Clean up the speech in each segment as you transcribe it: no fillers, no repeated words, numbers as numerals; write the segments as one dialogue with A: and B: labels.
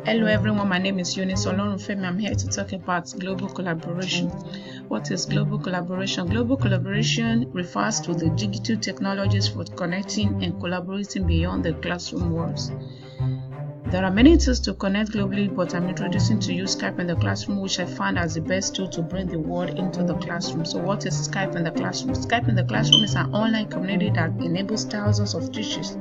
A: Hello everyone, my name is Eunice Olorunfemi. I'm here to talk about global collaboration. What is global collaboration? Global collaboration refers to the digital technologies for connecting and collaborating beyond the classroom walls. There are many tools to connect globally, but I'm introducing to you Skype in the classroom, which I found as the best tool to bring the world into the classroom. So what is Skype in the classroom? Skype in the classroom is an online community that enables thousands of teachers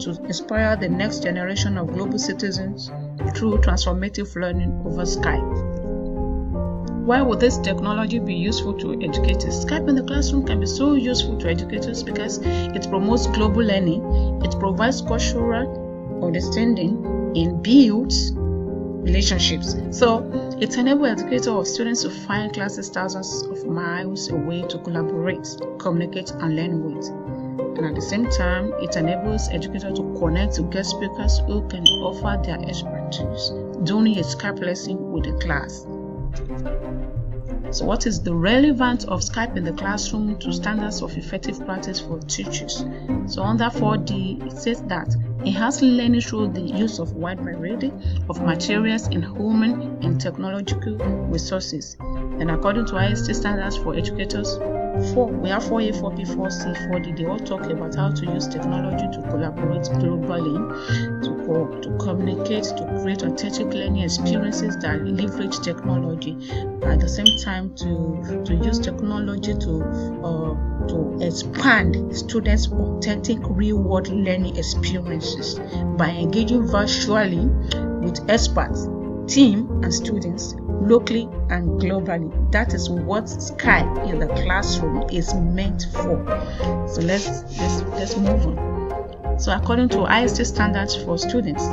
A: to inspire the next generation of global citizens through transformative learning over Skype. Why would this technology be useful to educators? Skype in the classroom can be so useful to educators because it promotes global learning, it provides cultural understanding, and builds relationships. So it enables educators or students to find classes thousands of miles away to collaborate, communicate, and learn with. And at the same time, it enables educators to connect to guest speakers who can offer their expertise during a Skype lesson with the class. So what is the relevance of Skype in the classroom to standards of effective practice for teachers? So under 4D, it says that enhance learning through the use of wide variety of materials in human and technological resources. And according to IST standards for educators, we have 4A, 4B, 4C, 4D. They all talk about how to use technology to collaborate globally, to communicate, to create authentic learning experiences that leverage technology. At the same time, to use technology to expand students' authentic real-world learning experiences by engaging virtually with experts, team, and students locally and globally. That is what Skype in the classroom is meant for. So let's move on. So according to IST standards for students,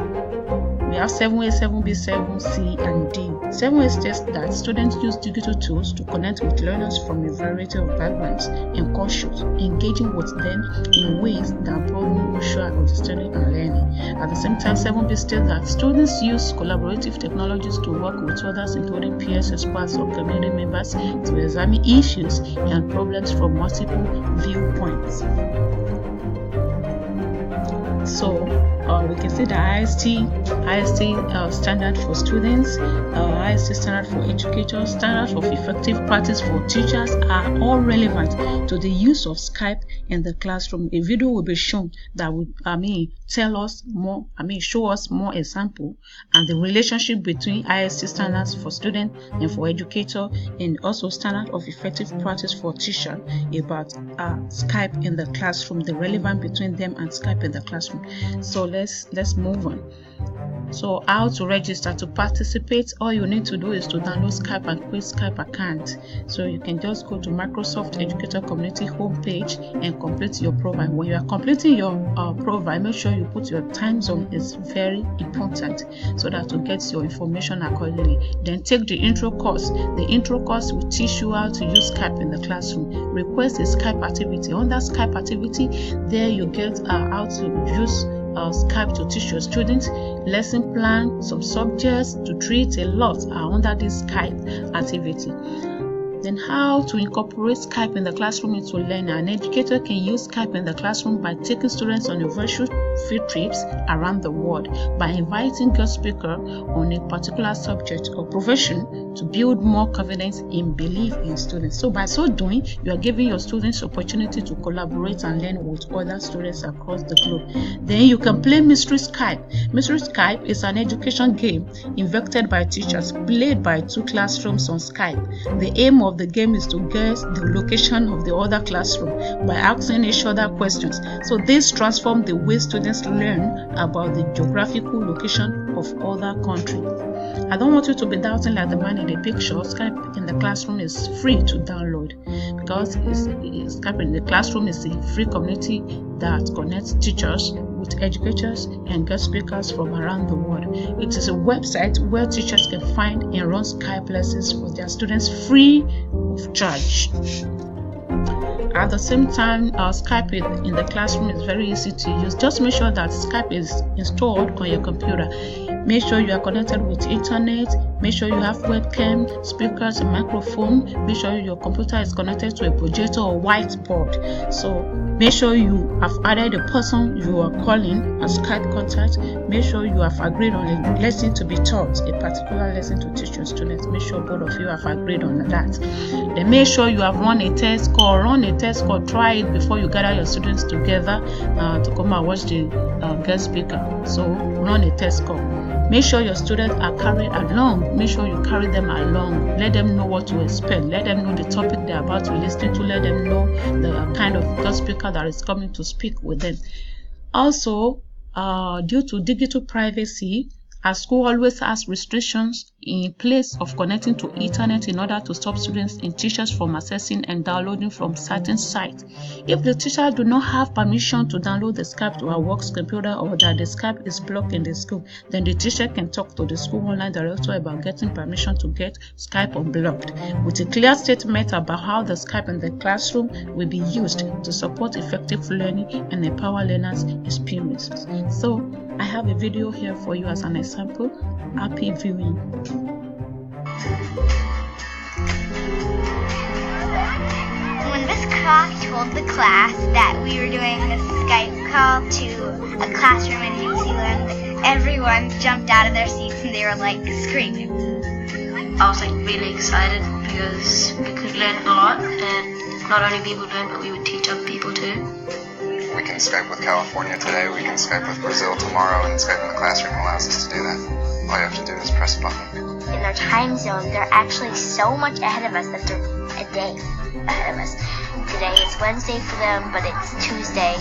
A: we have 7A, 7B, 7C, and D. 7A states that students use digital tools to connect with learners from a variety of backgrounds and cultures, engaging with them in ways that broaden mutual understanding and learning. At the same time, 7B states that students use collaborative technologies to work with others, including peers, experts, or community members, to examine issues and problems from multiple viewpoints. So we can see the IST standard for students, IST standard for educators, standards of effective practice for teachers are all relevant to the use of Skype in the classroom. A video will be shown that will show us more example and the relationship between IST standards for students and for educator, and also standard of effective practice for teacher about Skype in the classroom, the relevance between them and Skype in the classroom. So let's move on. So how to register to participate? All you need to do is to download Skype and create Skype account. So you can just go to Microsoft Educator Community homepage and complete your profile. When you are completing your profile, make sure you put your time zone. It's very important so that you get your information accordingly. Then take the intro course. The intro course will teach you how to use Skype in the classroom. Request a Skype activity. Under Skype activity, there you get how to use Skype to teach your students. Lesson plan, some subjects to treat, a lot are under this Skype activity. Then how to incorporate Skype in the classroom into learning. An educator can use Skype in the classroom by taking students on a virtual field trips around the world, by inviting guest speaker on a particular subject or profession to build more confidence and belief in students. So by so doing, you are giving your students opportunity to collaborate and learn with other students across the globe. Then you can play Mystery Skype. Mystery Skype is an education game invented by teachers, played by 2 classrooms on Skype. The aim of the game is to guess the location of the other classroom by asking each other questions. So this transforms the way students learn about the geographical location of other countries. I don't want you to be doubting like the man in the picture. Skype in the classroom is free to download because Skype in the classroom is a free community that connects teachers with educators and guest speakers from around the world. It is a website where teachers can find and run Skype lessons for their students free of charge. At the same time, Skype in the classroom is very easy to use. Just make sure that Skype is installed on your computer. Make sure you are connected with internet. Make sure you have webcam, speakers, and microphone. Make sure your computer is connected to a projector or whiteboard. So make sure you have added the person you are calling as Skype contact. Make sure you have agreed on a lesson to be taught, a particular lesson to teach your students. Make sure both of you have agreed on that. Then make sure you have run a test call. Try it before you gather your students together to come and watch the guest speaker. So run a test call. Make sure your students are carried along. Make sure you carry them along. Let them know what to expect. Let them know the topic they're about to listen to. Let them know the kind of guest speaker that is coming to speak with them. Also, due to digital privacy, our school always has restrictions in place of connecting to internet in order to stop students and teachers from accessing and downloading from certain sites. If the teacher do not have permission to download the Skype to our works computer, or that the Skype is blocked in the school, then the teacher can talk to the school online director about getting permission to get Skype unblocked, with a clear statement about how the Skype in the classroom will be used to support effective learning and empower learners' experiences. So I have a video here for you as an example. Happy viewing.
B: When Miss Croc told the class that we were doing a Skype call to a classroom in New Zealand, everyone jumped out of their seats and they were like screaming.
C: I was really excited because we could learn a lot, and not only we would learn, but we would teach other people too.
D: We can Skype with California today, we can Skype with Brazil tomorrow, and Skype in the classroom allows us to do that. All you have to do is press a button.
B: In their time zone, they're actually so much ahead of us that they're a day ahead of us. Today is Wednesday for them, but it's Tuesday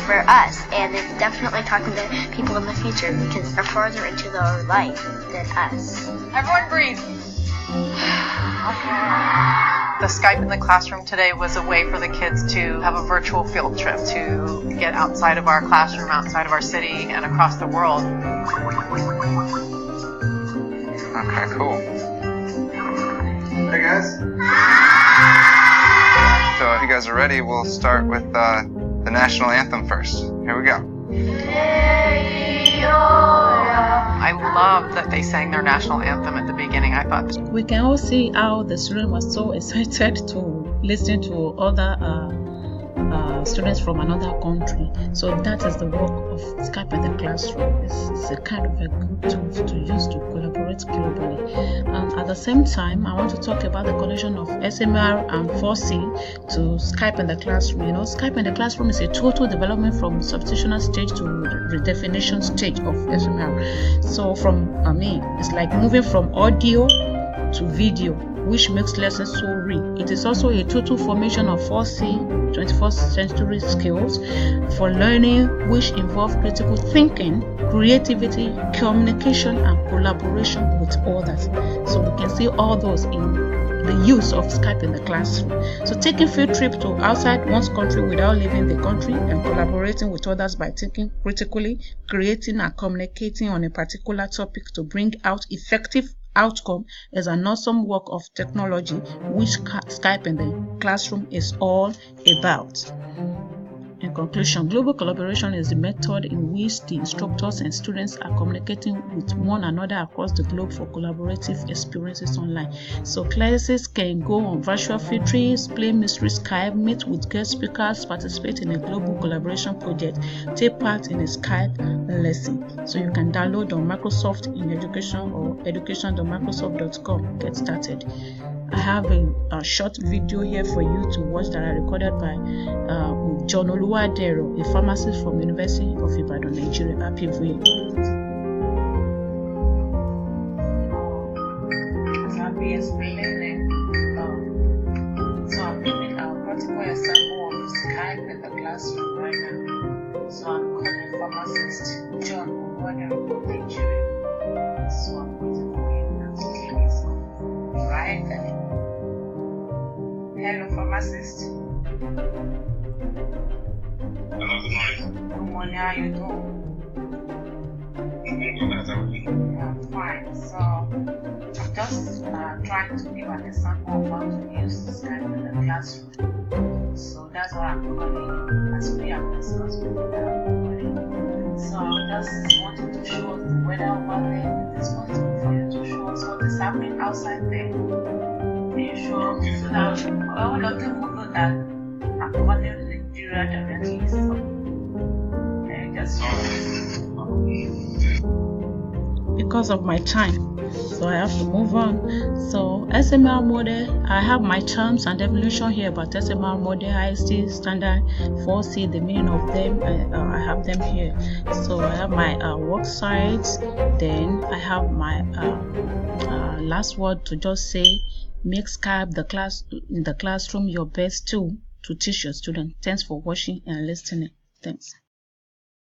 B: for us, and they're definitely talking to people in the future because they're further into their life than us.
E: Everyone breathe. The Skype in the classroom today was a way for the kids to have a virtual field trip, to get outside of our classroom, outside of our city, and across the world.
D: Okay, cool. Hey guys. So if you guys are ready, we'll start with the national anthem first. Here we go.
E: I love that they sang their national anthem at the beginning. I thought
A: We can all see how the student was so excited to listen to other students from another country. So that is the work of Skype in the classroom. It's a kind of a good tool to use to collaborate globally. At the same time, I want to talk about the connection of SMR and 4C to Skype in the classroom. Skype in the classroom is a total development from substitutional stage to redefinition stage of SMR. So it's like moving from audio to video, which makes lessons so rich. It is also a total formation of 4C, 21st century skills for learning, which involve critical thinking, creativity, communication, and collaboration with others. So we can see all those in the use of Skype in the classroom. So taking field trip to outside one's country without leaving the country, and collaborating with others by thinking critically, creating and communicating on a particular topic to bring out effective outcome is an awesome work of technology, which Skype in the classroom is all about. In conclusion, global collaboration is the method in which the instructors and students are communicating with one another across the globe for collaborative experiences online. So classes can go on virtual field trips, play mystery Skype, meet with guest speakers, participate in a global collaboration project, take part in a Skype lesson. So you can download on Microsoft in Education or education.microsoft.com. Get started. I have a short video here for you to watch that I recorded by John Oluwadero, a pharmacist from University of Ibadan, Nigeria. Happy viewing. So I'll be explaining a practical example of Skype in the classroom right now. So I'm calling pharmacist John Oluwadero from Nigeria. So I'm waiting for him now to take his call. Right? Hello, pharmacist.
F: Hello, good morning.
A: Good morning, how you doing? I'm fine. So, I'm just trying to give an example of how to use Skype in the classroom. So, that's what I'm calling, as we have discussed before. So, I just wanted to show the weather over there. outside there. Are you sure? So that all of them will know that I'm calling Nigeria directly. So just because of my time, so I have to move on. So SML model, I have my terms and definition here about SML model, IST standard, 4C, the meaning of them. I have them here. So I have my work sites. Then I have my last word to just say, make Skype in the classroom your best tool to teach your students. Thanks for watching and listening. Thanks.